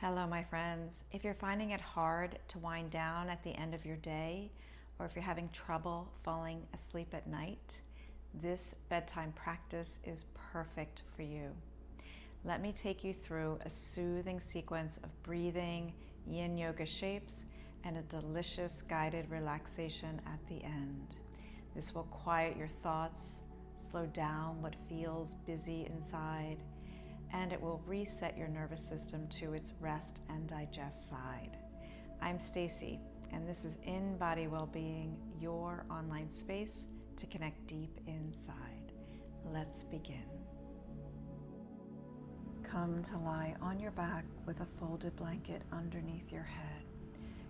Hello, my friends. If you're finding it hard to wind down at the end of your day, or if you're having trouble falling asleep at night, this bedtime practice is perfect for you. Let me take you through a soothing sequence of breathing, yin yoga shapes, and a delicious guided relaxation at the end. This will quiet your thoughts, slow down what feels busy inside, and it will reset your nervous system to its rest and digest side. I'm Stacy, and this is In Body Wellbeing, your online space to connect deep inside. Let's begin. Come to lie on your back with a folded blanket underneath your head.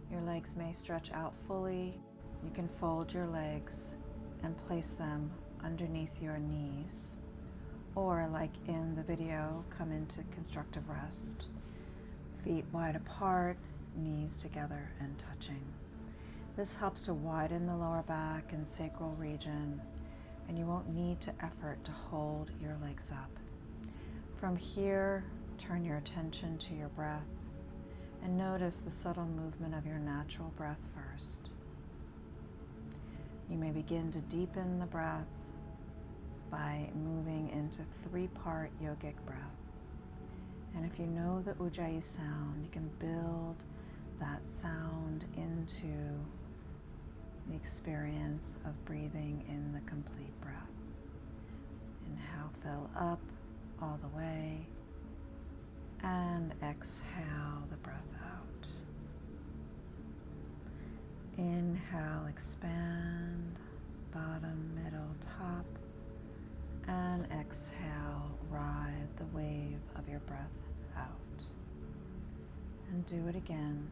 Your legs may stretch out fully. You can fold your legs and place them underneath your knees. Or, like in the video, come into constructive rest. Feet wide apart, knees together and touching. This helps to widen the lower back and sacral region, and you won't need to effort to hold your legs up. From here, turn your attention to your breath and notice the subtle movement of your natural breath first. You may begin to deepen the breath by moving into three-part yogic breath. And if you know the Ujjayi sound, you can build that sound into the experience of breathing in the complete breath. Inhale, fill up all the way, and exhale the breath out. Inhale, expand, bottom, middle, top. And exhale, ride the wave of your breath out. And do it again.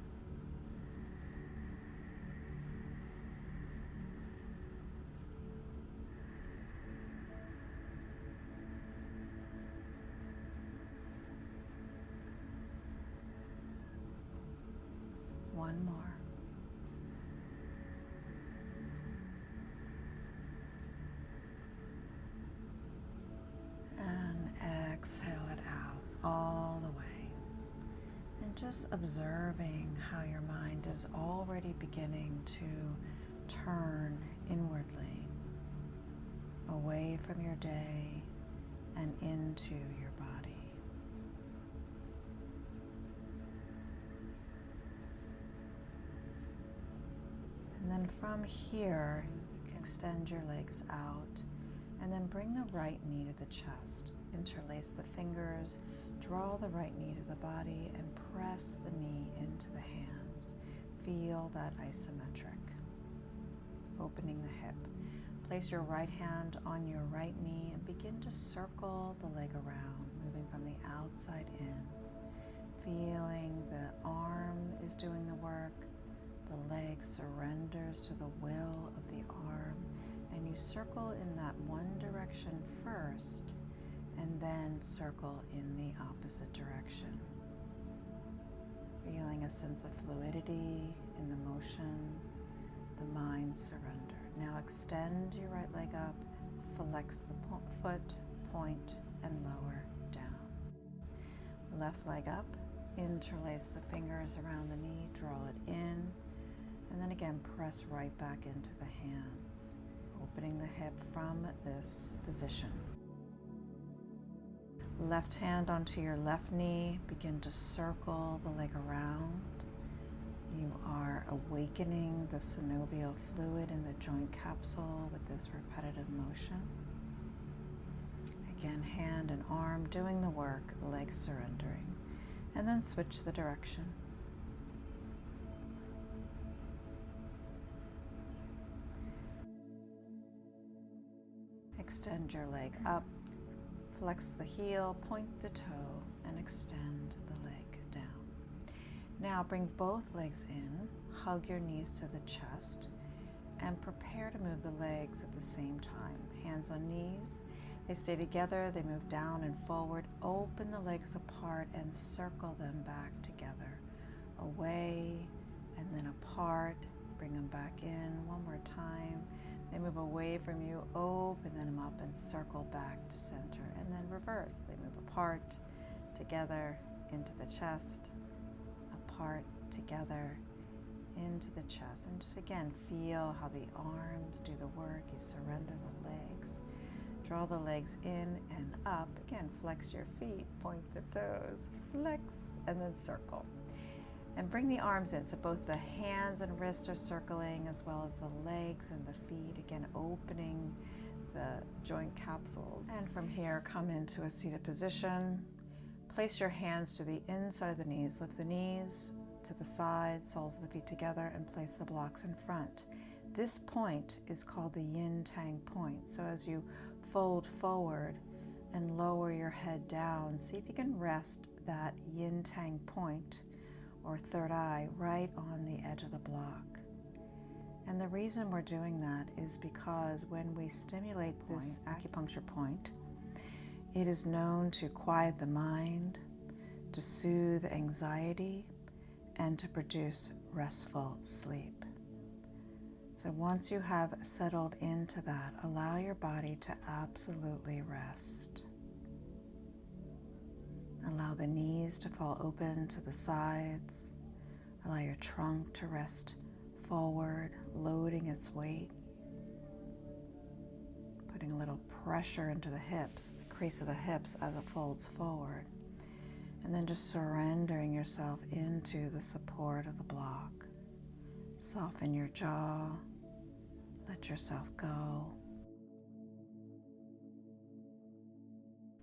One more. Exhale it out all the way. And just observing how your mind is already beginning to turn inwardly, away from your day and into your body. And then from here, you can extend your legs out. And then bring the right knee to the chest. Interlace the fingers, draw the right knee to the body, and press the knee into the hands. Feel that isometric. It's opening the hip. Place your right hand on your right knee and begin to circle the leg around, moving from the outside in. Feeling the arm is doing the work. The leg surrenders to the will of the arm. And you circle in that one direction first, and then circle in the opposite direction. Feeling a sense of fluidity in the motion, the mind surrender. Now extend your right leg up, flex the foot, point, and lower down. Left leg up, interlace the fingers around the knee, draw it in, and then again press right back into the hands. Opening the hip from this position. Left hand onto your left knee, begin to circle the leg around. You are awakening the synovial fluid in the joint capsule with this repetitive motion. Again, hand and arm doing the work, leg surrendering. And then switch the direction. Extend your leg up, flex the heel, point the toe, and extend the leg down. Now bring both legs in, hug your knees to the chest, and prepare to move the legs at the same time. Hands on knees, they stay together, they move down and forward. Open the legs apart and circle them back together. Away and then apart, bring them back in one more time. They move away from you, open them up and circle back to center. And then reverse, they move apart, together, into the chest, part together into the chest. And just again, feel how the arms do the work. You surrender the legs. Draw the legs in and up. Again, flex your feet, point the toes, flex, and then circle. And bring the arms in. So both the hands and wrists are circling, as well as the legs and the feet. Again, opening the joint capsules. And from here, come into a seated position. Place your hands to the inside of the knees. Lift the knees to the side, soles of the feet together, and place the blocks in front. This point is called the Yin Tang point. So as you fold forward and lower your head down, see if you can rest that Yin Tang point or third eye right on the edge of the block. And the reason we're doing that is because when we stimulate this acupuncture point, it is known to quiet the mind, to soothe anxiety, and to produce restful sleep. So once you have settled into that, allow your body to absolutely rest. Allow the knees to fall open to the sides. Allow your trunk to rest forward, loading its weight. Putting a little pressure into the hips, the crease of the hips as it folds forward. And then just surrendering yourself into the support of the block. Soften your jaw. Let yourself go.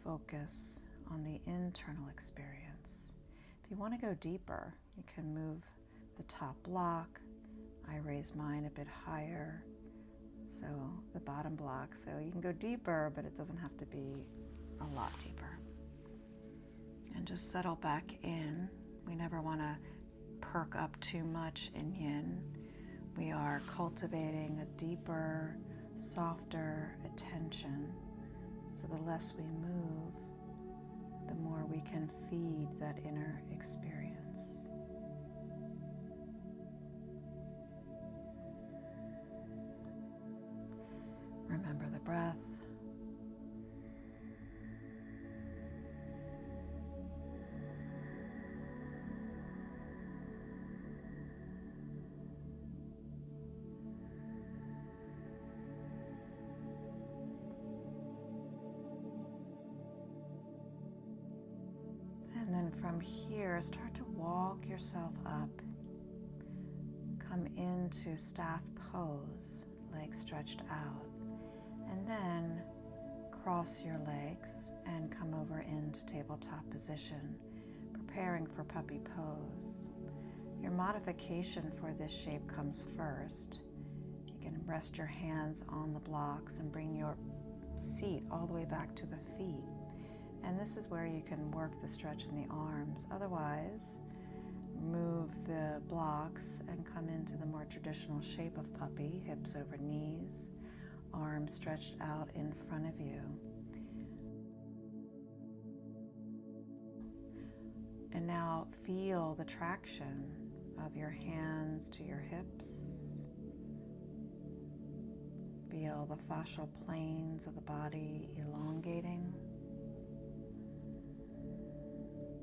Focus on the internal experience. If you want to go deeper, you can move the top block. I raise mine a bit higher, so the bottom block. So you can go deeper, but it doesn't have to be a lot deeper. And just settle back in. We never want to perk up too much in Yin. We are cultivating a deeper, softer attention. So the less we move, the more we can feed that inner experience. Remember the breath. And then from here, start to walk yourself up. Come into staff pose, legs stretched out. And then cross your legs and come over into tabletop position, preparing for puppy pose. Your modification for this shape comes first. You can rest your hands on the blocks and bring your seat all the way back to the feet. And this is where you can work the stretch in the arms. Otherwise, move the blocks and come into the more traditional shape of puppy, hips over knees, arms stretched out in front of you. And now feel the traction of your hands to your hips. Feel the fascial planes of the body elongating.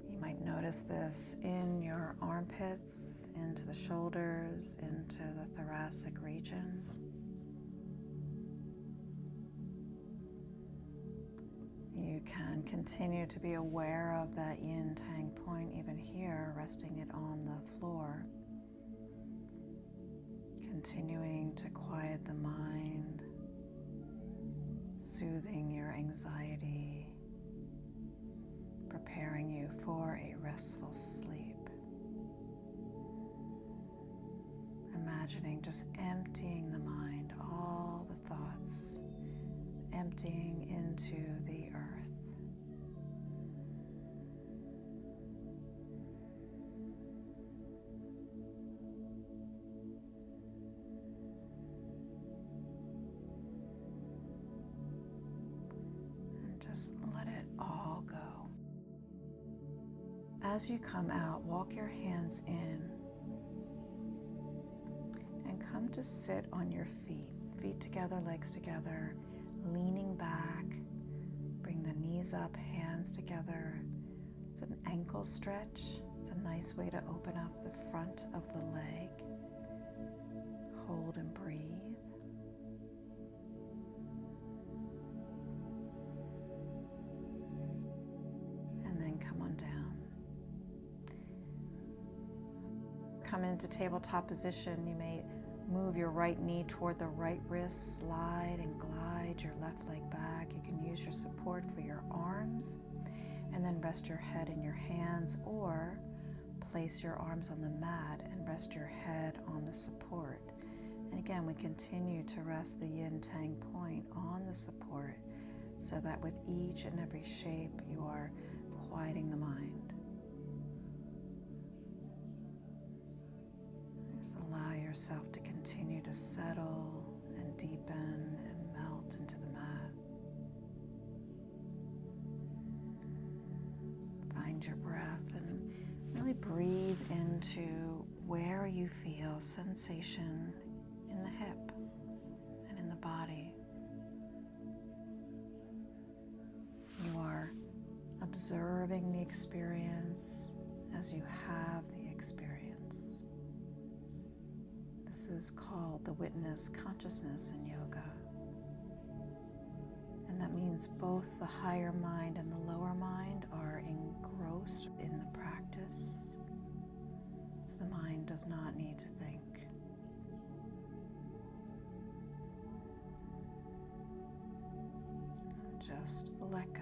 You might notice this in your armpits, into the shoulders, into the thoracic region. You can continue to be aware of that Yin Tang point even here, resting it on the floor. Continuing to quiet the mind, soothing your anxiety, preparing you for a restful sleep. Imagining just emptying the mind, all the thoughts, emptying into the earth. And just let it all go. As you come out, walk your hands in and come to sit on your feet. Feet together, legs together, leaning back. Bring the knees up, hands together. It's an ankle stretch. It's a a nice way to open up the front of the leg. Hold and breathe. And then come on down. Come into tabletop position. You may move your right knee toward the right wrist, slide and glide your left leg back. You can use your support for your arms, and then rest your head in your hands, or place your arms on the mat and rest your head on the support. And again, we continue to rest the yin tang point on the support, so that with each and every shape you are quieting the mind. Just allow yourself to continue to settle and deepen and melt into the mat. Find your breath and really breathe into where you feel sensation in the hip and in the body. You are observing the experience as you have the experience. This is called the witness consciousness in yoga. And that means both the higher mind and the lower mind are engrossed in the practice. So the mind does not need to think. And just let go.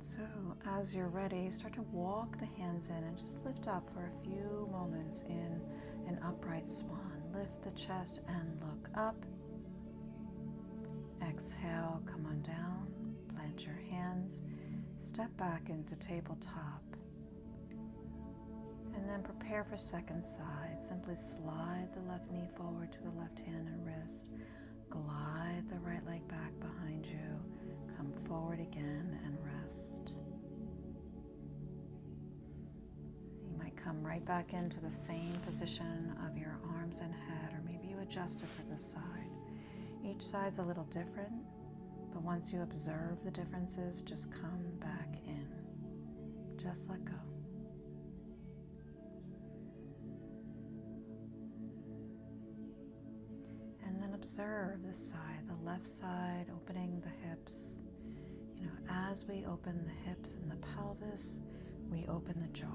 So as you're ready, start to walk the hands in and just lift up for a few moments in an upright swan. Lift the chest and look up. Exhale, come on down, plant your hands, step back into tabletop. And then prepare for second side. Simply slide the left knee forward to the left hand and wrist. Glide the right leg back behind you. Come forward again and rest. You might come right back into the same position of your arms and head, or maybe you adjust it for this side. Each side's a little different, but once you observe the differences, just come back in. Just let go. And then observe this side, the left side, opening the hips. You know, as we open the hips and the pelvis, we open the jaw.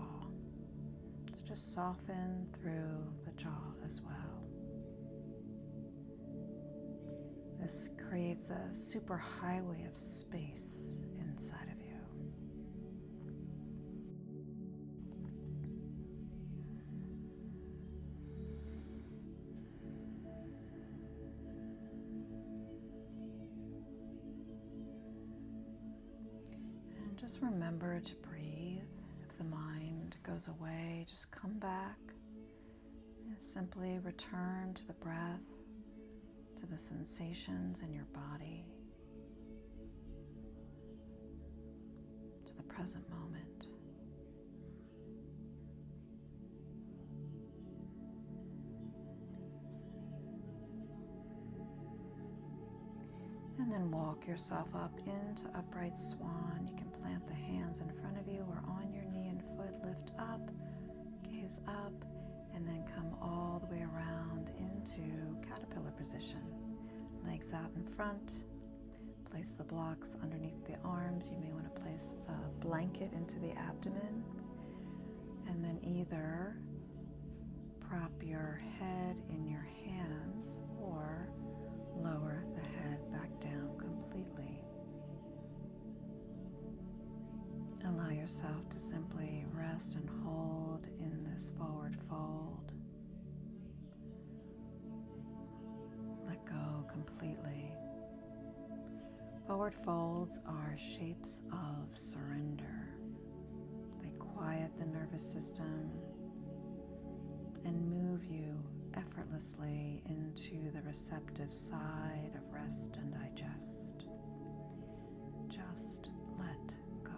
So just soften through the jaw as well. This creates a super highway of space inside of you. And just remember to breathe. If the mind goes away, just come back and simply return to the breath, to the sensations in your body, to the present moment. And then walk yourself up into upright swan. You can plant the hands in front of you or on your knee and foot. Lift up, gaze up, and then come all the way around into caterpillar position. Legs out in front. Place the blocks underneath the arms. You may want to place a blanket into the abdomen. And then either prop your head in your hands or lower the head back down completely. Allow yourself to simply rest and hold in this forward fold. Let go completely. Forward folds are shapes of surrender. They quiet the nervous system and move you effortlessly into the receptive side of rest and digest. Just let go.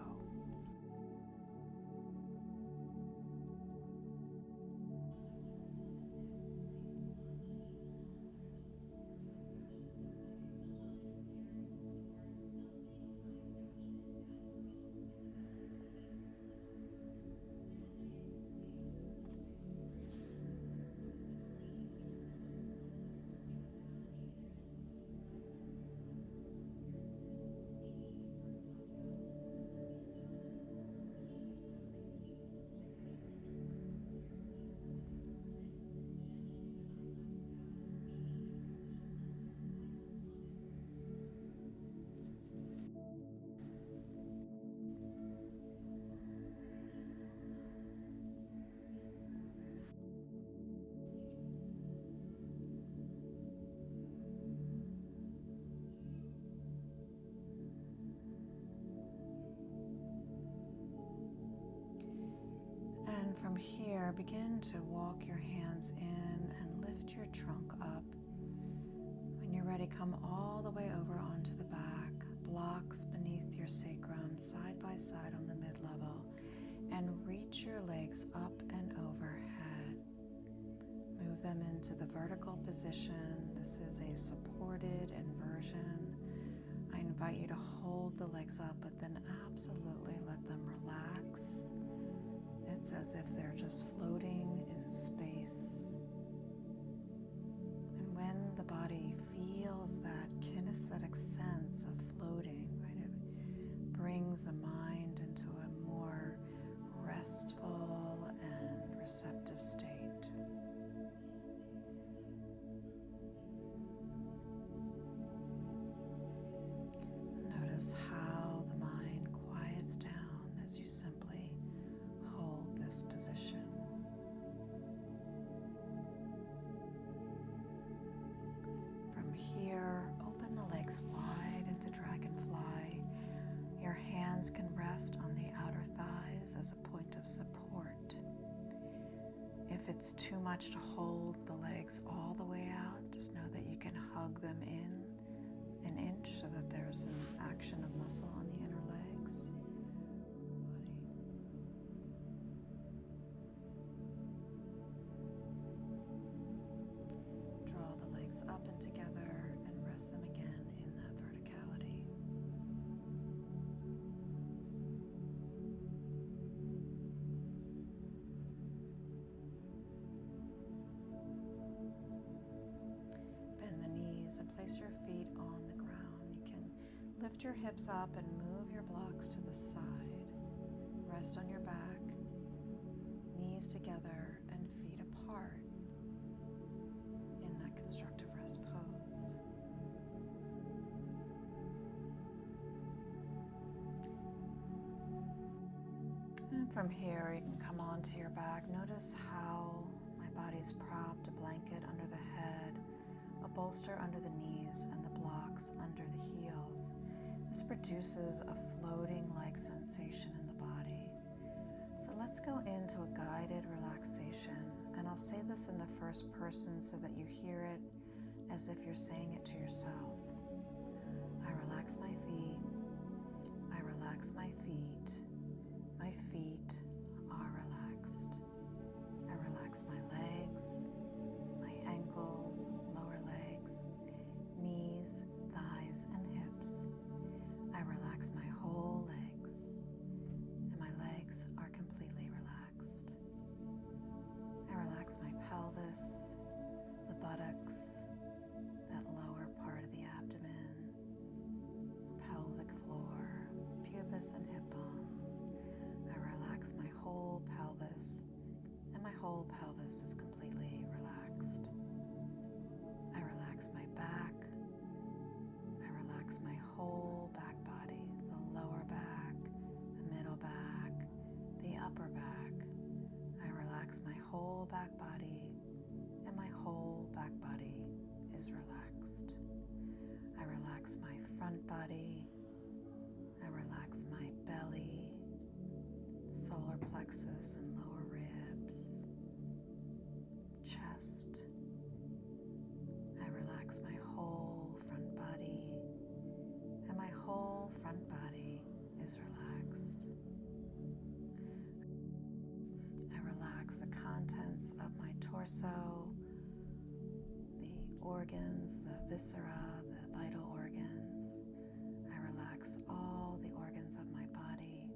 then from here, begin to walk your hands in and lift your trunk up. When you're ready, come all the way over onto the back, blocks beneath your sacrum, side by side on the mid-level, and reach your legs up and overhead. Move them into the vertical position. This is a supported inversion. I invite you to hold the legs up, but then absolutely let them relax. It's as if they're just floating in space. And when the body feels that kinesthetic sense of floating, right, it brings the mind into a more restful and receptive state. Notice how the mind quiets down as you simply hold this position. From here, open the legs wide into dragonfly. Your hands can rest on the outer thighs as a point of support. If it's too much to hold the legs all the way out, just know that you can hug them in an inch so that there's an action of muscle on the inner legs. Draw the legs up and together and rest them again in that verticality. Bend the knees and place your feet on the ground. You can lift your hips up and move your blocks to the side. Rest on your back, knees together and feet apart in that constructive rest pose. And from here, you can come onto your back. Notice how my body's propped, a blanket under the head, a bolster under the knees, and the blocks under the heels. This produces a floating-like sensation in the body. So let's go into a guided relaxation, and I'll say this in the first person so that you hear it as if you're saying it to yourself. I relax my feet. I relax my feet. My feet are relaxed. I relax my legs, my ankles, lower legs, knees, thighs, and hips. I relax my whole legs, and my legs are completely relaxed. I relax my pelvis, the buttocks, that lower part of the abdomen, pelvic floor, pubis and hip bones. I relax my whole pelvis, and my whole pelvis is completely relaxed. I relax my back. I relax my whole back body, the lower back, the middle back, the upper back. I relax my whole back body, and my whole back body is relaxed. I relax my front body. I relax my belly, solar plexus and lower ribs, chest. I relax my whole front body, and my whole front body is relaxed. I relax the contents of my torso, the organs, the viscera, the vital organs. I relax all the organs of my body,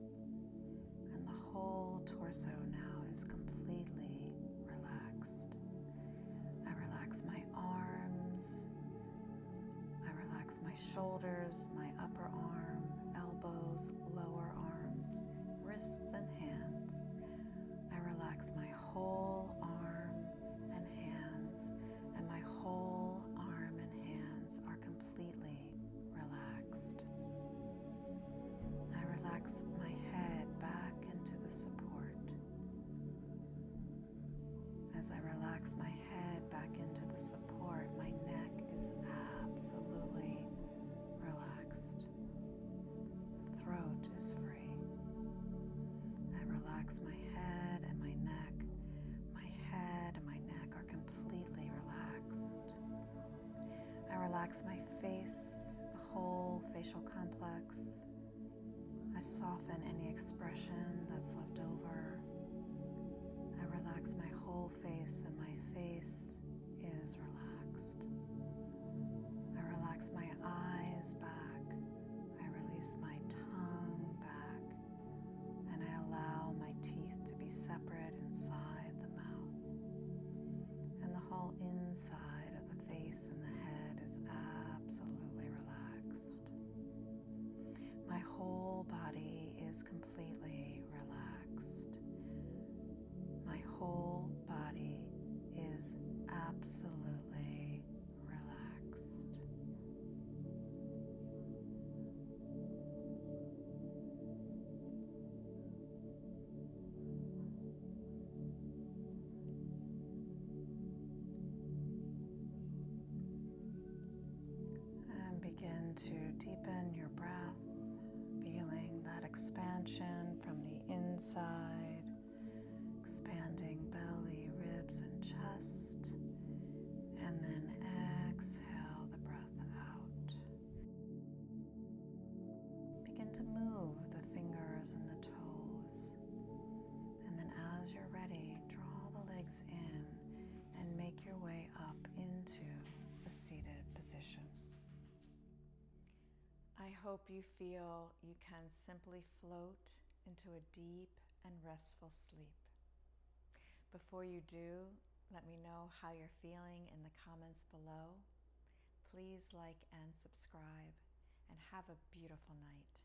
and the whole torso now is completely relaxed. I relax my arms. I relax my shoulders, my upper arm, elbows, lower arms, wrists and hands. I relax my whole arm and hands, and my whole arm and hands are completely relaxed. I relax my head back into the support. As I relax my head back into the support, my neck is absolutely relaxed. The throat is free. I relax my head and my neck relax my face, the whole facial complex. I soften any expression that's left over. I relax my whole face, and my face is relaxed. I relax my eyes back. I release my tongue back. And I allow my teeth to be separate inside the mouth. And the whole inside of the face and the head is absolutely relaxed. My whole body is completely relaxed. My whole body is absolutely relaxed. And begin to deepen your breath, feeling that expansion from the inside, expanding belly, ribs, and chest, and then exhale the breath out. Begin to move the fingers and the toes, and then as you're ready, draw the legs in and make your way up into the seated position. I hope you feel you can simply float into a deep and restful sleep. Before you do, let me know how you're feeling in the comments below. Please like and subscribe, and have a beautiful night.